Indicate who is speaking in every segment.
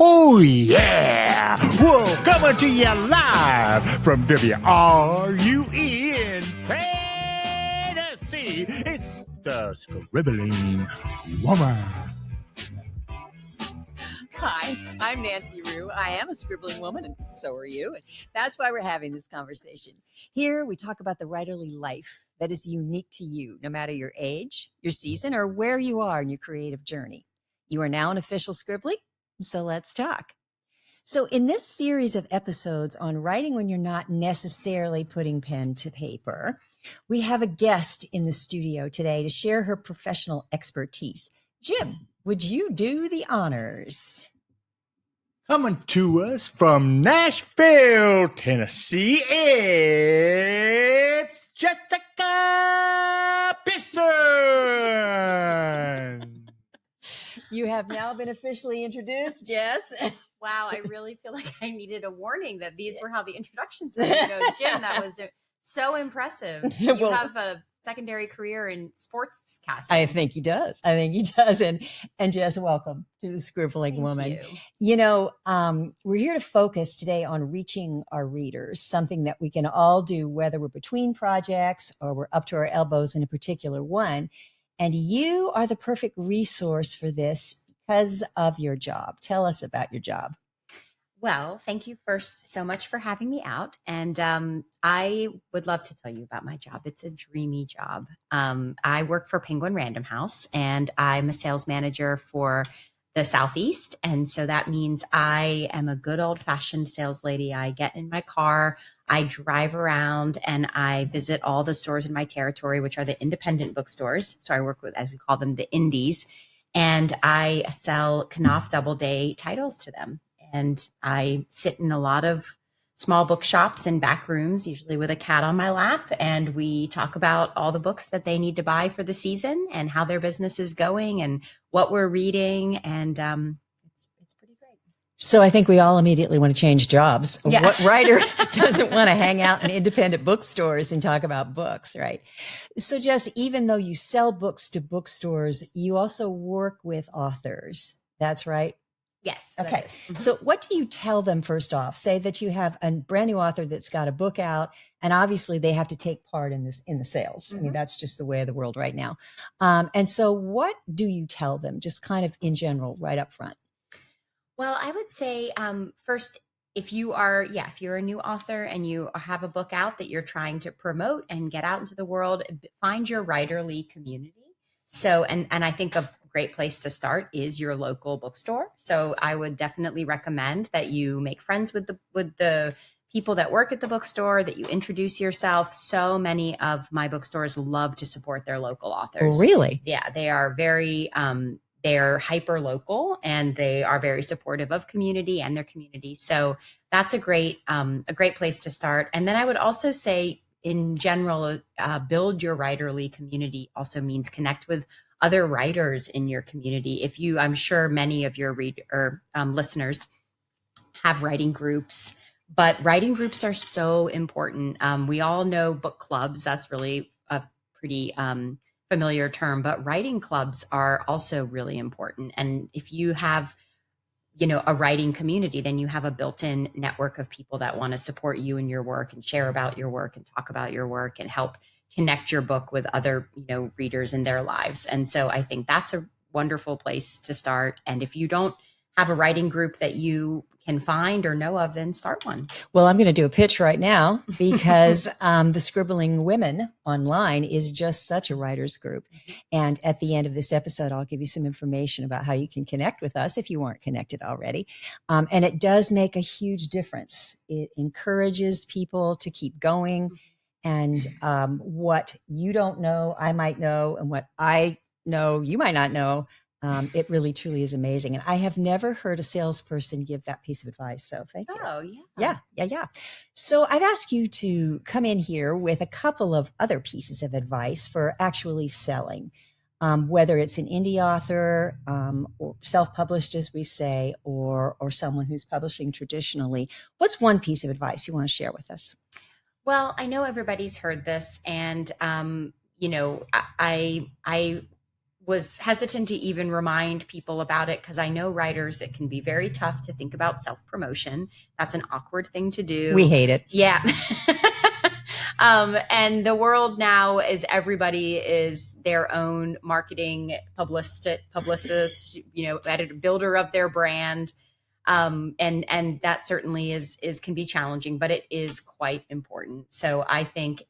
Speaker 1: Oh, yeah. Whoa, coming to you live from WRUE in Tennessee. It's the Scribbling Woman.
Speaker 2: Hi, I'm Nancy Rue. I am a scribbling woman, and so are you. And that's why we're having this conversation. Here, we talk about the writerly life that is unique to you, no matter your age, your season, or where you are in your creative journey. You are now an official Scribbly, so let's talk. So, in this series of episodes on writing when you're not necessarily putting pen to paper, we have a guest in the studio today to share her professional expertise. Jim, would you do the honors?
Speaker 1: Coming to us from Nashville, Tennessee, it's Jessica Pearson.
Speaker 2: You have now been officially introduced, Jess.
Speaker 3: Wow, I really feel like I needed a warning that these were how the introductions were going to go. Jim, that was so impressive. You have a secondary career in sports casting.
Speaker 2: I think he does. And Jess, welcome to the Scribbling Woman. You know, we're here to focus today on reaching our readers, something that we can all do, whether we're between projects or we're up to our elbows in a particular one. And you are the perfect resource for this because of your job. Tell us about your job.
Speaker 3: Well, thank you first so much for having me out. And I would love to tell you about my job. It's a dreamy job. I work for Penguin Random House, and I'm a sales manager for the Southeast. And so that means I am a good old-fashioned sales lady. I get in my car, I drive around, and I visit all the stores in my territory, which are the independent bookstores. So I work with, as we call them, the indies. And I sell Knopf Doubleday titles to them. And I sit in a lot of small bookshops and back rooms, usually with a cat on my lap. And we talk about all the books that they need to buy for the season and how their business is going and what we're reading. And it's pretty great.
Speaker 2: So I think we all immediately want to change jobs.
Speaker 3: Yeah.
Speaker 2: What writer doesn't want to hang out in independent bookstores and talk about books, right? So Jess, even though you sell books to bookstores, you also work with authors. That's right?
Speaker 3: Yes.
Speaker 2: Okay. So what do you tell them first off? Say that you have a brand new author that's got a book out, and obviously they have to take part in the sales. Mm-hmm. I mean, that's just the way of the world right now. And so what do you tell them, just kind of in general, right up front?
Speaker 3: Well, I would say first, if you're a new author and you have a book out that you're trying to promote and get out into the world, find your writerly community. So, and I think a great place to start is your local bookstore. So I would definitely recommend that you make friends with the people that work at the bookstore, that you introduce yourself. So many of my bookstores love to support their local authors.
Speaker 2: Really?
Speaker 3: Yeah, they are very, they're hyper local, and they are very supportive of community and their community. So that's a great place to start. And then I would also say, in general, build your writerly community also means connect with other writers in your community. I'm sure many of your listeners have writing groups, but writing groups are so important. We all know book clubs. That's really a pretty familiar term, but writing clubs are also really important. And if you have, a writing community, then you have a built-in network of people that want to support you in your work and share about your work and talk about your work and help connect your book with other, readers in their lives. And so I think that's a wonderful place to start. And if you don't have a writing group that you can find or know of, then start one.
Speaker 2: Well, I'm going to do a pitch right now because the Scribbling Women online is just such a writers group. And at the end of this episode, I'll give you some information about how you can connect with us if you weren't connected already. And it does make a huge difference. It encourages people to keep going. And what you don't know, I might know, and what I know, you might not know. It really, truly is amazing. And I have never heard a salesperson give that piece of advice. So thank you.
Speaker 3: Oh, yeah.
Speaker 2: Yeah. So I've asked you to come in here with a couple of other pieces of advice for actually selling, whether it's an indie author or self-published, as we say, or someone who's publishing traditionally. What's one piece of advice you want to share with us?
Speaker 3: Well, I know everybody's heard this, and I was hesitant to even remind people about it because I know writers, it can be very tough to think about self-promotion. That's an awkward thing to do.
Speaker 2: We hate it.
Speaker 3: Yeah. And the world now is everybody is their own marketing publicist, editor, builder of their brand. And that certainly is can be challenging, but it is quite important. So I think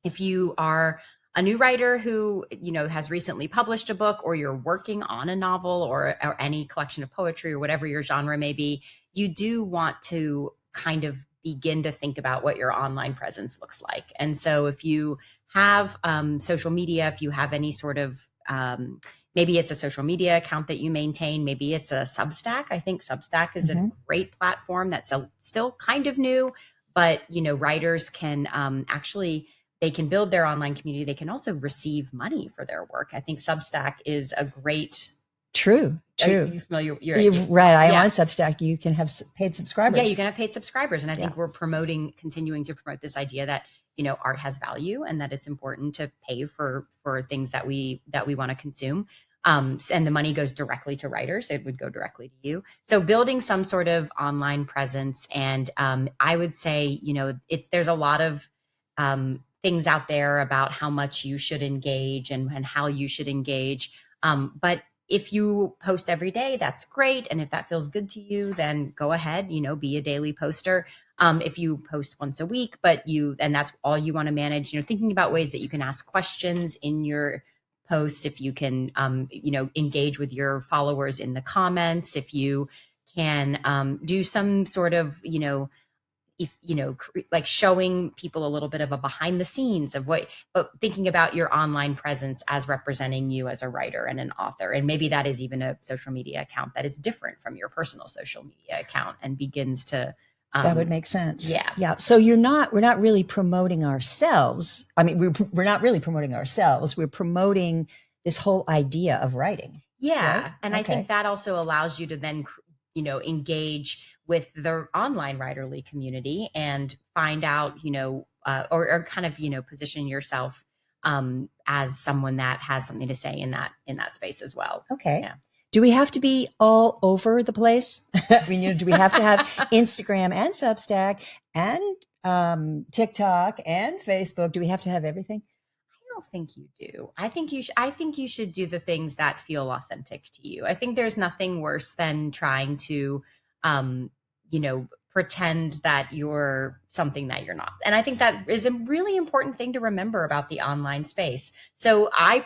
Speaker 3: if you are a new writer who has recently published a book, or you're working on a novel or any collection of poetry or whatever your genre may be, you do want to kind of begin to think about what your online presence looks like. And so if you have social media, if you have any sort of maybe it's a social media account that you maintain, maybe it's a Substack. I think Substack is a great platform that's still kind of new, but writers can actually, they can build their online community. They can also receive money for their work. I think Substack is a great.
Speaker 2: True.
Speaker 3: Are you familiar?
Speaker 2: You're right. I am on Substack. You can have paid subscribers.
Speaker 3: Yeah, you can have paid subscribers. And I think we're continuing to promote this idea that, art has value and that it's important to pay for things that we want to consume. And the money goes directly to writers. It would go directly to you. So building some sort of online presence. And I would say, there's a lot of things out there about how much you should engage and how you should engage. But if you post every day, that's great. And if that feels good to you, then go ahead, be a daily poster. If you post once a week, and that's all you want to manage, thinking about ways that you can ask questions in your posts, if you can, engage with your followers in the comments, if you can do some sort of, like showing people a little bit of a behind the scenes of but thinking about your online presence as representing you as a writer and an author. And maybe that is even a social media account that is different from your personal social media account and begins to.
Speaker 2: That would make sense.
Speaker 3: Yeah.
Speaker 2: Yeah. So we're not really promoting ourselves. I mean, we're not really promoting ourselves. We're promoting this whole idea of writing.
Speaker 3: Yeah.
Speaker 2: Right?
Speaker 3: And I think that also allows you to then, engage with the online writerly community and find out, or kind of, position yourself as someone that has something to say in that space as well.
Speaker 2: Okay.
Speaker 3: Yeah.
Speaker 2: Do we have to be all over the place? I mean, do we have to have Instagram and Substack and TikTok and Facebook? Do we have to have everything?
Speaker 3: I don't think you do. I think you should do the things that feel authentic to you. I think there's nothing worse than trying to, pretend that you're something that you're not. And I think that is a really important thing to remember about the online space. So I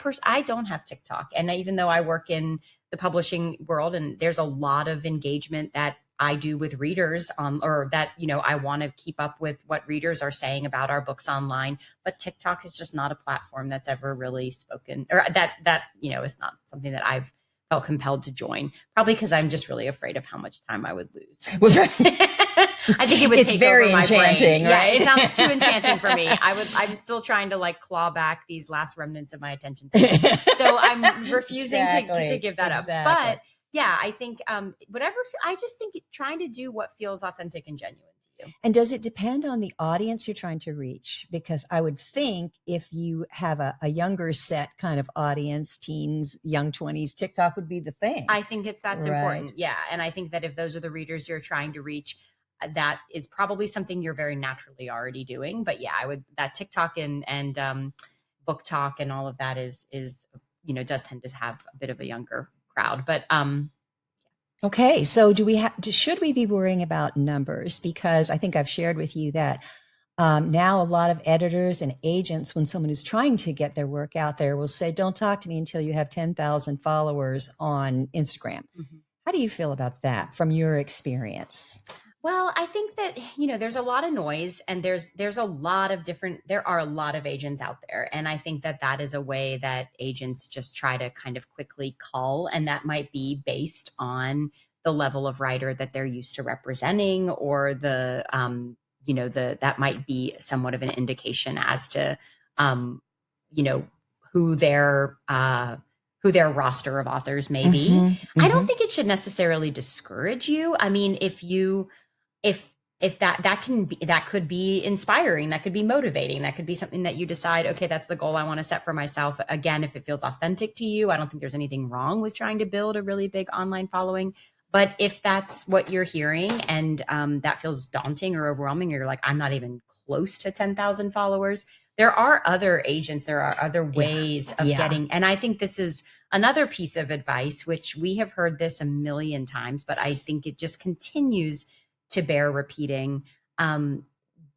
Speaker 3: don't have TikTok. And even though I work in the publishing world and there's a lot of engagement that I do with readers or that, I want to keep up with what readers are saying about our books online, but TikTok is just not a platform that's ever really spoken, or that is not something that I've felt compelled to join, probably because I'm just really afraid of how much time I would lose. I think it would take
Speaker 2: very
Speaker 3: over my
Speaker 2: enchanting,
Speaker 3: brain.
Speaker 2: right?
Speaker 3: Yeah, it sounds too enchanting for me. I'm still trying to claw back these last remnants of my attention span. So I'm refusing to give that up. But yeah, I think I just think trying to do what feels authentic and genuine to you.
Speaker 2: And does it depend on the audience you're trying to reach? Because I would think if you have a younger set kind of audience, teens, young 20s, TikTok would be the thing.
Speaker 3: I think that's important. Yeah. And I think that if those are the readers you're trying to reach, that is probably something you're very naturally already doing. But yeah, that TikTok and book talk and all of that is does tend to have a bit of a younger crowd. But
Speaker 2: okay, so should we be worrying about numbers? Because I think I've shared with you that now a lot of editors and agents, when someone is trying to get their work out there, will say, "Don't talk to me until you have 10,000 followers on Instagram." Mm-hmm. How do you feel about that from your experience?
Speaker 3: Well, I think that, there's a lot of noise and there are a lot of agents out there. And I think that is a way that agents just try to kind of quickly cull. And that might be based on the level of writer that they're used to representing, or that might be somewhat of an indication as to, who their roster of authors may be. Mm-hmm. I don't think it should necessarily discourage you. I mean, if if that could be inspiring, that could be motivating, that could be something that you decide, okay, that's the goal I want to set for myself. Again, if it feels authentic to you, I don't think there's anything wrong with trying to build a really big online following. But if that's what you're hearing and that feels daunting or overwhelming, or you're like, I'm not even close to 10,000 followers, there are other agents, there are other ways of getting, and I think this is another piece of advice, which we have heard this a million times, but I think it just continues to bear repeating.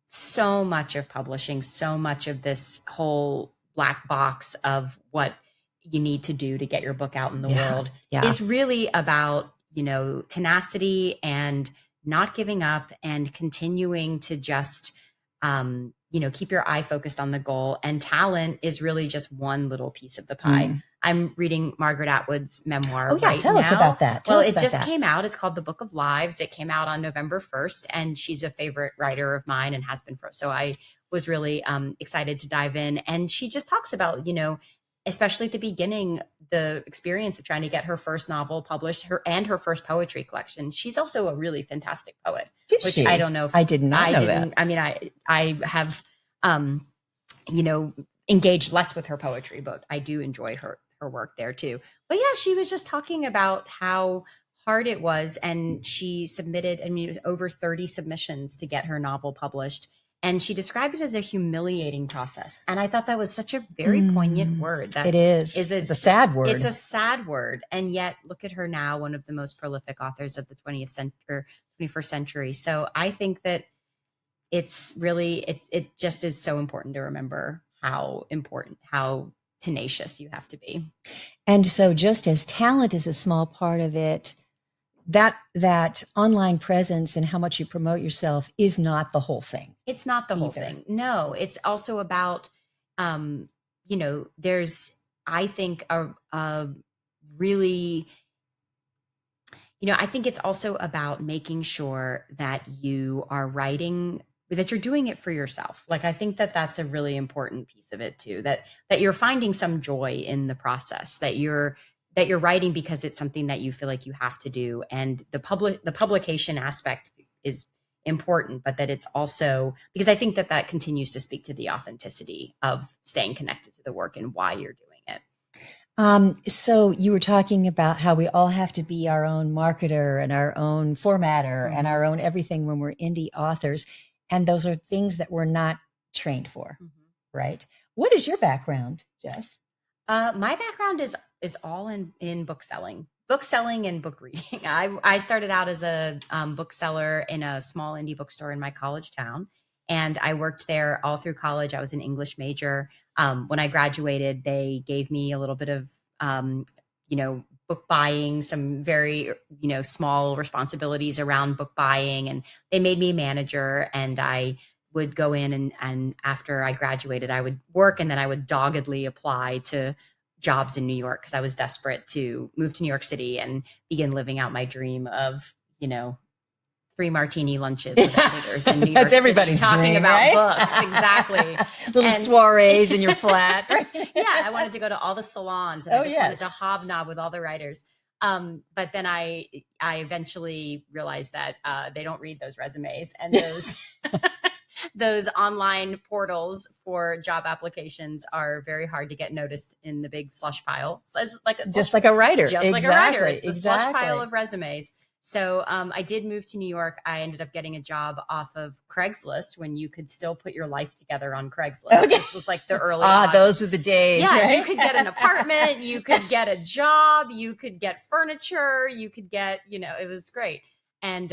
Speaker 3: So much of publishing, so much of this whole black box of what you need to do to get your book out in the world is really about, tenacity and not giving up and continuing to just, keep your eye focused on the goal. And talent is really just one little piece of the pie. I'm reading Margaret Atwood's memoir right now.
Speaker 2: Tell us about that.
Speaker 3: Well, it just came out. It's called The Book of Lives. It came out on November 1st, and she's a favorite writer of mine and has been for. So I was really excited to dive in. And she just talks about, especially at the beginning, the experience of trying to get her first novel published, her first poetry collection. She's also a really fantastic poet, which I don't know if
Speaker 2: I did not know that.
Speaker 3: I mean, I have, engaged less with her poetry, but I do enjoy her work there too. But yeah, she was just talking about how hard it was. And she submitted, it was over 30 submissions to get her novel published. And she described it as a humiliating process. And I thought that was such a very poignant word. That
Speaker 2: it is. It's a sad word.
Speaker 3: It's a sad word. And yet look at her now, one of the most prolific authors of the 20th century or 21st century. So I think that it's really, it just is so important to remember how tenacious you have to be.
Speaker 2: And so just as talent is a small part of it, that online presence and how much you promote yourself is not the whole thing.
Speaker 3: It's not the whole thing. No, it's also about, there's, I think, a really, I think it's also about making sure that you are writing, that you're doing it for yourself. Like, I think that that's a really important piece of it too, that you're finding some joy in the process, that you're writing because it's something that you feel like you have to do. And the publication aspect is important, but that it's also, because I think that continues to speak to the authenticity of staying connected to the work and why you're doing it.
Speaker 2: So you were talking about how we all have to be our own marketer and our own formatter and our own everything when we're indie authors. And those are things that we're not trained for, right? What is your background, Jess?
Speaker 3: My background is all in bookselling and book reading. I started out as a bookseller in a small indie bookstore in my college town, and I worked there all through college. I was an English major. When I graduated, they gave me a little bit of, book buying, some very, small responsibilities around book buying, and they made me a manager, and I would go in and after I graduated, I would work, and then I would doggedly apply to jobs in New York because I was desperate to move to New York City and begin living out my dream of, 3 martini lunches with editors in New York
Speaker 2: That's
Speaker 3: City,
Speaker 2: everybody's
Speaker 3: talking
Speaker 2: dream,
Speaker 3: about
Speaker 2: right?
Speaker 3: books. Exactly.
Speaker 2: Little soirees in your flat.
Speaker 3: Yeah, I wanted to go to all the salons, and I just wanted to hobnob with all the writers. But then I eventually realized that they don't read those resumes, and those online portals for job applications are very hard to get noticed in the big slush pile. So it's like
Speaker 2: just like a writer.
Speaker 3: Just like a writer. It's the slush pile of resumes. So I did move to New York. I ended up getting a job off of Craigslist when you could still put your life together on Craigslist. Okay. This was like the early odds.
Speaker 2: Those were the days.
Speaker 3: Yeah,
Speaker 2: right?
Speaker 3: You could get an apartment, you could get a job, you could get furniture, you could get, it was great. And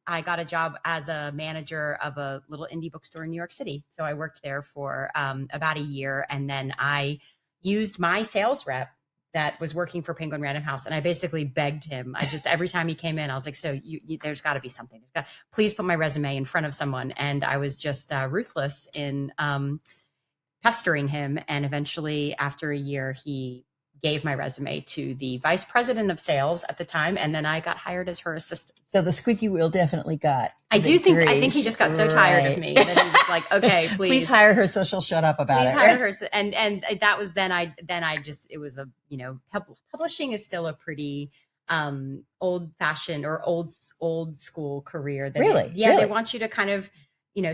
Speaker 3: I got a job as a manager of a little indie bookstore in New York City. So I worked there for about a year, and then I used my sales rep that was working for Penguin Random House. And I basically begged him. Every time he came in, I was like, so there's got to be something. Please put my resume in front of someone. And I was just ruthless in pestering him. And eventually, after a year, he gave my resume to the vice president of sales at the time. And then I got hired as her assistant.
Speaker 2: So the squeaky wheel definitely got.
Speaker 3: I think he just got so tired of me that he was like, okay, please
Speaker 2: hire her so she'll shut up about it.
Speaker 3: Please hire her. And that was, then I just, it was publishing is still a pretty old fashioned or old school career. That
Speaker 2: Really?
Speaker 3: They
Speaker 2: Really?
Speaker 3: want you to kind of,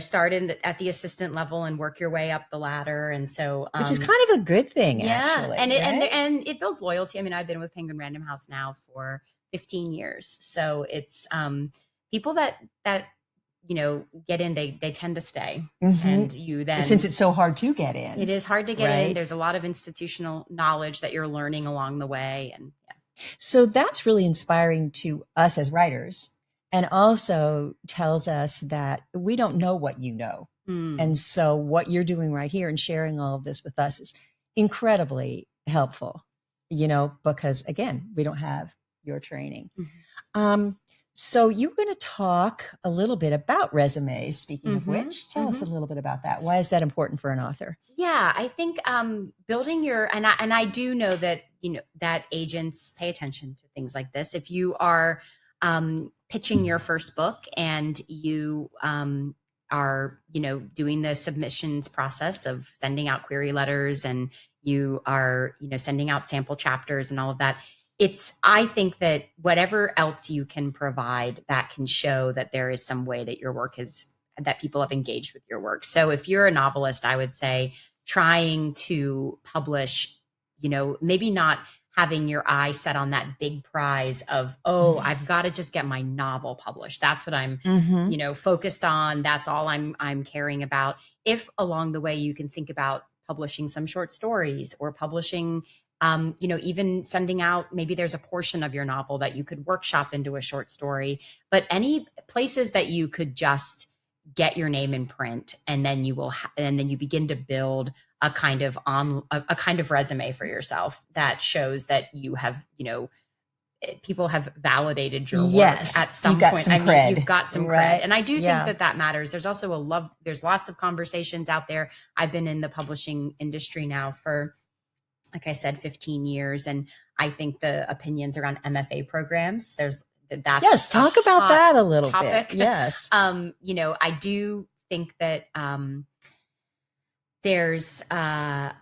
Speaker 3: start at the assistant level and work your way up the ladder. And so,
Speaker 2: Which is kind of a good thing,
Speaker 3: yeah,
Speaker 2: actually.
Speaker 3: and
Speaker 2: right?
Speaker 3: and it builds loyalty. I mean, I've been with Penguin Random House now for 15 years, so it's people that get in, they tend to stay, and you then,
Speaker 2: since it's so hard to get in,
Speaker 3: it is hard to get
Speaker 2: right?
Speaker 3: in. There's a lot of institutional knowledge that you're learning along the way, and
Speaker 2: so that's really inspiring to us as writers, and also tells us that we don't know what you know. And so what you're doing right here and sharing all of this with us is incredibly helpful, because again, we don't have your training. So you're going to talk a little bit about resumes. Speaking of which, tell us a little bit about that. Why is that important for an author?
Speaker 3: Yeah, I think building your, and I do know that that agents pay attention to things like this. If you are pitching your first book and you are doing the submissions process of sending out query letters, and you are sending out sample chapters and all of that, I think that whatever else you can provide that can show that there is some way that your work that people have engaged with your work. So if you're a novelist, I would say trying to publish, maybe not having your eye set on that big prize of, I've got to just get my novel published. That's what I'm, focused on. That's all I'm caring about. If along the way you can think about publishing some short stories or publishing, even sending out, maybe there's a portion of your novel that you could workshop into a short story, but any places that you could just get your name in print, and then and then you begin to build a kind of resume for yourself that shows that you have, people have validated your work at some point. You've got some cred. And I do think that matters. There's also there's lots of conversations out there. I've been in the publishing industry now for, like I said, 15 years. And I think the opinions around MFA programs, that's
Speaker 2: talk about that a little
Speaker 3: topic.
Speaker 2: bit. Yes.
Speaker 3: I do think that there's the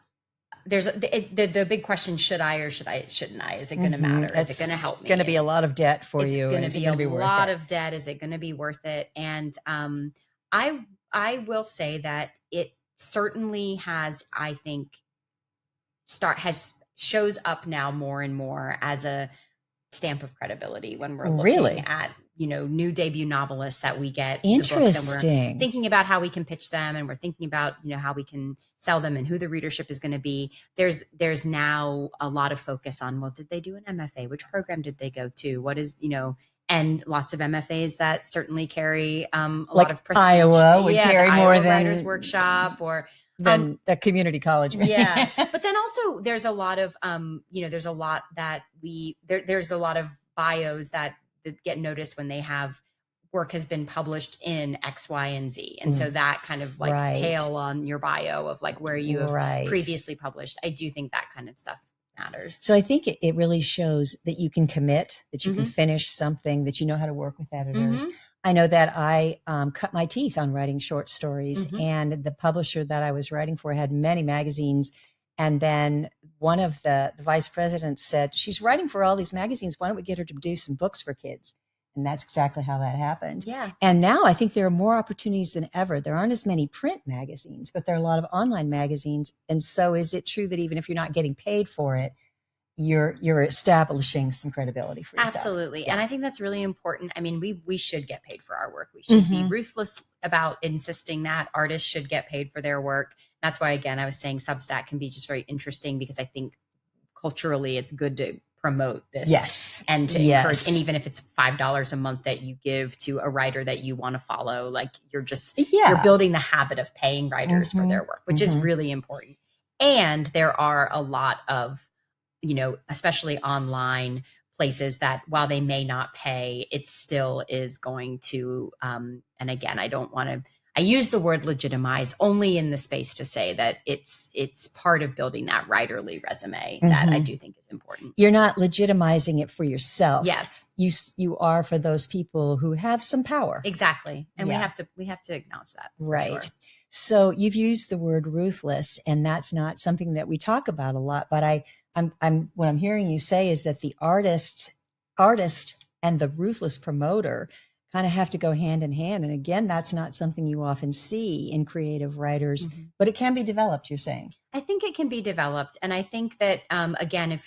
Speaker 3: big question: should I or shouldn't I? Is it going to matter? Is it going to help me?
Speaker 2: It's going to be a lot of debt for you.
Speaker 3: It's going to be a lot of debt. Is it going to be worth it? And I will say that it certainly has, I think, shows up now more and more as a stamp of credibility when we're looking at new debut novelists that we get.
Speaker 2: Interesting.
Speaker 3: The books, and we're thinking about how we can pitch them, and we're thinking about how we can sell them and who the readership is going to be. There's now a lot of focus on, well, did they do an MFA? Which program did they go to? What is and lots of MFAs that certainly carry a lot of prestige.
Speaker 2: Iowa would carry more than
Speaker 3: Writers Workshop or
Speaker 2: than a community college.
Speaker 3: Yeah. But then also there's a lot of, there's a lot that there's a lot of bios that get noticed when they have work has been published in X, Y, and Z. And so that kind of tail on your bio of where you have previously published. I do think that kind of stuff matters.
Speaker 2: So I think it really shows that you can commit, that you can finish something, that you know how to work with editors. I know that I cut my teeth on writing short stories, and the publisher that I was writing for had many magazines. And then one of the vice presidents said, she's writing for all these magazines. Why don't we get her to do some books for kids? And that's exactly how that happened.
Speaker 3: Yeah.
Speaker 2: And now I think there are more opportunities than ever. There aren't as many print magazines, but there are a lot of online magazines. And so is it true that even if you're not getting paid for it, you're establishing some credibility for yourself?
Speaker 3: Absolutely. Yeah. And I think that's really important. I mean, we should get paid for our work. We should be ruthless about insisting that artists should get paid for their work. That's why, again, I was saying Substack can be just very interesting, because I think culturally it's good to promote this.
Speaker 2: Yes.
Speaker 3: And to encourage, and even if it's $5 a month that you give to a writer that you want to follow, you're building the habit of paying writers for their work, which is really important. And there are a lot of, especially online places that, while they may not pay, it still is going to, and again, I use the word legitimize only in the space to say that it's part of building that writerly resume that I do think is important.
Speaker 2: You're not legitimizing it for yourself.
Speaker 3: Yes.
Speaker 2: You are for those people who have some power.
Speaker 3: Exactly. And we have to acknowledge that.
Speaker 2: Right.
Speaker 3: Sure.
Speaker 2: So you've used the word ruthless, and that's not something that we talk about a lot, but what I'm hearing you say is that the artists artist and the ruthless promoter kind of have to go hand in hand. And again, that's not something you often see in creative writers, but it can be developed, you're saying.
Speaker 3: I think it can be developed. And I think that, again,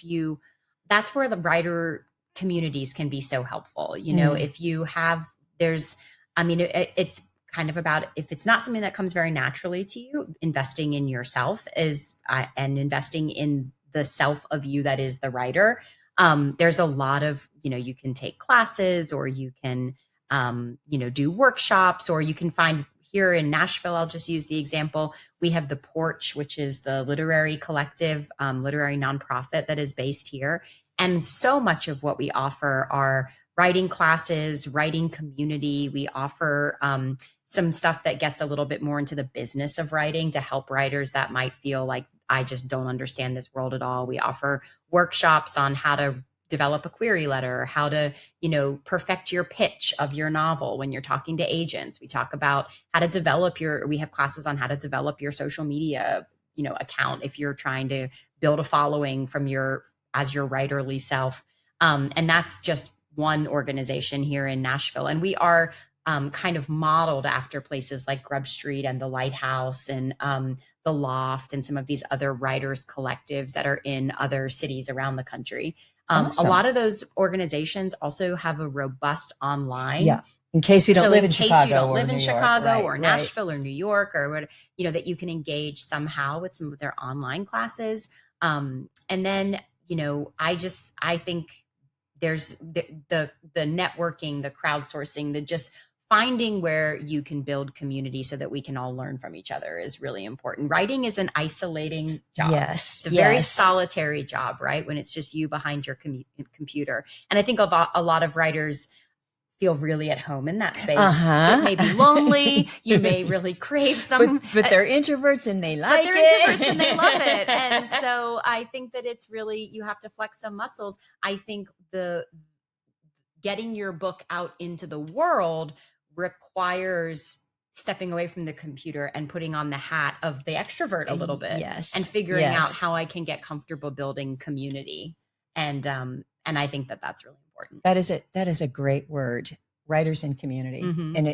Speaker 3: that's where the writer communities can be so helpful. You know, if you have, it's kind of about, if it's not something that comes very naturally to you, investing in yourself and investing in the self of you that is the writer. There's a lot of, you can take classes, or you can, do workshops, or you can find here in Nashville. I'll just use the example. We have the Porch, which is the literary collective, literary nonprofit that is based here. And so much of what we offer are writing classes, writing community. We offer some stuff that gets a little bit more into the business of writing to help writers that might feel like, I just don't understand this world at all. We offer workshops on how to develop a query letter, how to, perfect your pitch of your novel when you're talking to agents. We talk about how to develop we have classes on how to develop your social media, account if you're trying to build a following as your writerly self. And that's just one organization here in Nashville. And we are kind of modeled after places like Grub Street and the Lighthouse and the Loft and some of these other writers collectives that are in other cities around the country.
Speaker 2: Awesome.
Speaker 3: A lot of those organizations also have a robust online.
Speaker 2: Yeah. In case we don't live in Chicago.
Speaker 3: In case you don't live in
Speaker 2: New
Speaker 3: Chicago
Speaker 2: York,
Speaker 3: or Nashville or New York or what, that you can engage somehow with some of their online classes. And then, I think there's the networking, the crowdsourcing, the just finding where you can build community so that we can all learn from each other is really important. Writing is an isolating job.
Speaker 2: Yes.
Speaker 3: It's a very solitary job, right? When it's just you behind your computer. And I think a lot of writers feel really at home in that space. It may be lonely. You may really crave some.
Speaker 2: But they're introverts and they like it.
Speaker 3: But they're introverts and they love it. And so I think that it's really, you have to flex some muscles. I think getting your book out into the world requires stepping away from the computer and putting on the hat of the extrovert a little bit.
Speaker 2: Yes.
Speaker 3: And figuring out how I can get comfortable building community. And I think that that's really important.
Speaker 2: That is a great word. Writers in community.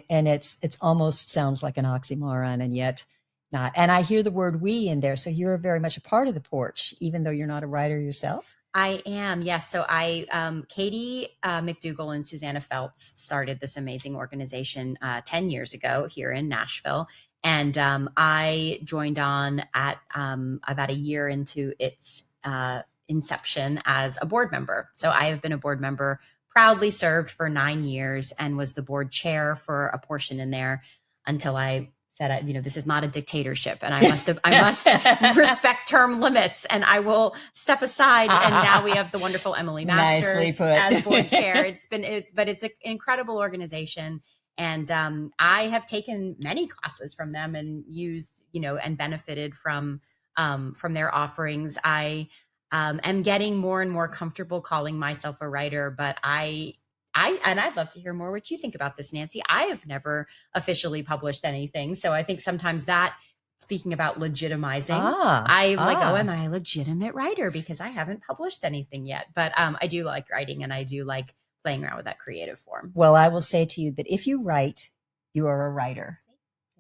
Speaker 2: And it's almost sounds like an oxymoron, and yet not. And I hear the word we in there. So you're very much a part of the Porch, even though you're not a writer yourself.
Speaker 3: I am. Yes. So Katie McDougall and Susanna Feltz started this amazing organization 10 years ago here in Nashville. And I joined on at about a year into its inception as a board member. So I have been a board member, proudly served for 9 years, and was the board chair for a portion in there until I said, this is not a dictatorship, and I must respect term limits, and I will step aside. And now we have the wonderful Emily Masters as board chair. It's an incredible organization. And I have taken many classes from them and used, and benefited from their offerings. I am getting more and more comfortable calling myself a writer, but I'd love to hear more what you think about this, Nancy. I have never officially published anything. So I think sometimes that, speaking about legitimizing, am I a legitimate writer because I haven't published anything yet? But I do like writing, and I do like playing around with that creative form.
Speaker 2: Well, I will say to you that if you write, you are a writer.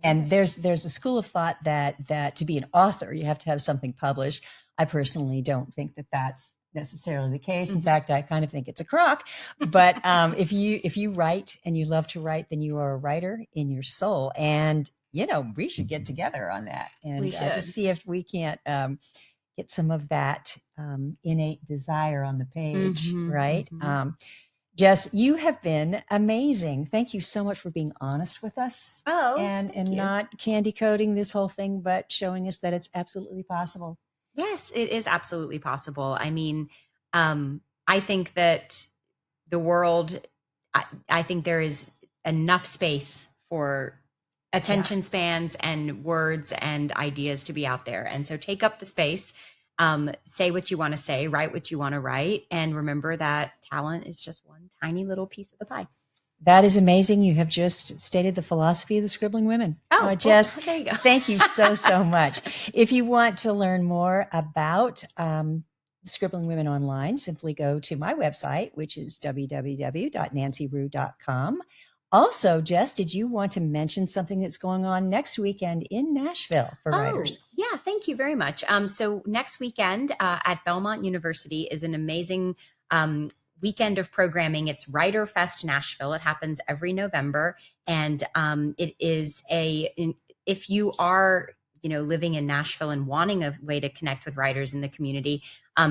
Speaker 2: And there's a school of thought that to be an author, you have to have something published. I personally don't think that that's necessarily the case. In fact, I kind of think it's a crock. But if you write and you love to write, then you are a writer in your soul. And we should get together on that and just see if we can't get some of that innate desire on the page, right? Jess, you have been amazing. Thank you so much for being honest with us. And not candy coating this whole thing, but showing us that it's absolutely possible.
Speaker 3: Yes, it is absolutely possible. I mean, I think that the world, I think there is enough space for attention spans and words and ideas to be out there. And so take up the space, say what you want to say, write what you want to write. And remember that talent is just one tiny little piece of the pie.
Speaker 2: That is amazing. You have just stated the philosophy of the Scribbling Women. Jess,
Speaker 3: there you go.
Speaker 2: Thank you so much. If you want to learn more about Scribbling Women Online, simply go to my website, which is www.nancyrue.com. Also, Jess, did you want to mention something that's going on next weekend in Nashville for writers?
Speaker 3: Yeah, thank you very much. So next weekend at Belmont University is an amazing weekend of programming. It's Writer Fest Nashville. It happens every November, and it is if you are living in Nashville and wanting a way to connect with writers in the community,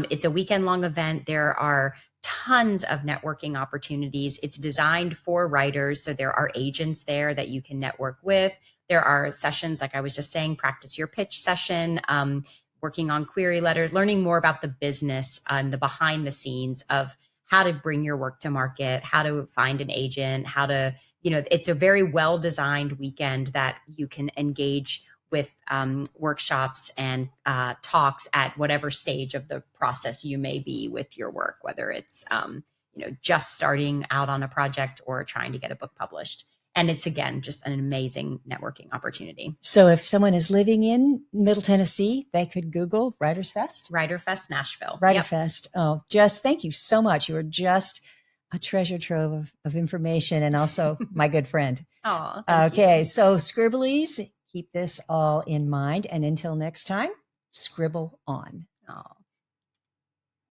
Speaker 3: it's a weekend long event. There are tons of networking opportunities. It's designed for writers, so there are agents there that you can network with. There are sessions, like I was just saying, practice your pitch session, working on query letters, learning more about the business and the behind the scenes of how to bring your work to market, how to find an agent, how to, it's a very well-designed weekend that you can engage with workshops and talks at whatever stage of the process you may be with your work, whether it's just starting out on a project or trying to get a book published. And it's, again, just an amazing networking opportunity.
Speaker 2: So if someone is living in Middle Tennessee, they could Google Writers Fest.
Speaker 3: Writer Fest Nashville.
Speaker 2: Writer Fest. Oh, Jess, thank you so much. You are just a treasure trove of information, and also my good friend.
Speaker 3: Oh,
Speaker 2: okay. So Scribblies, keep this all in mind. And until next time, scribble on.
Speaker 3: Oh.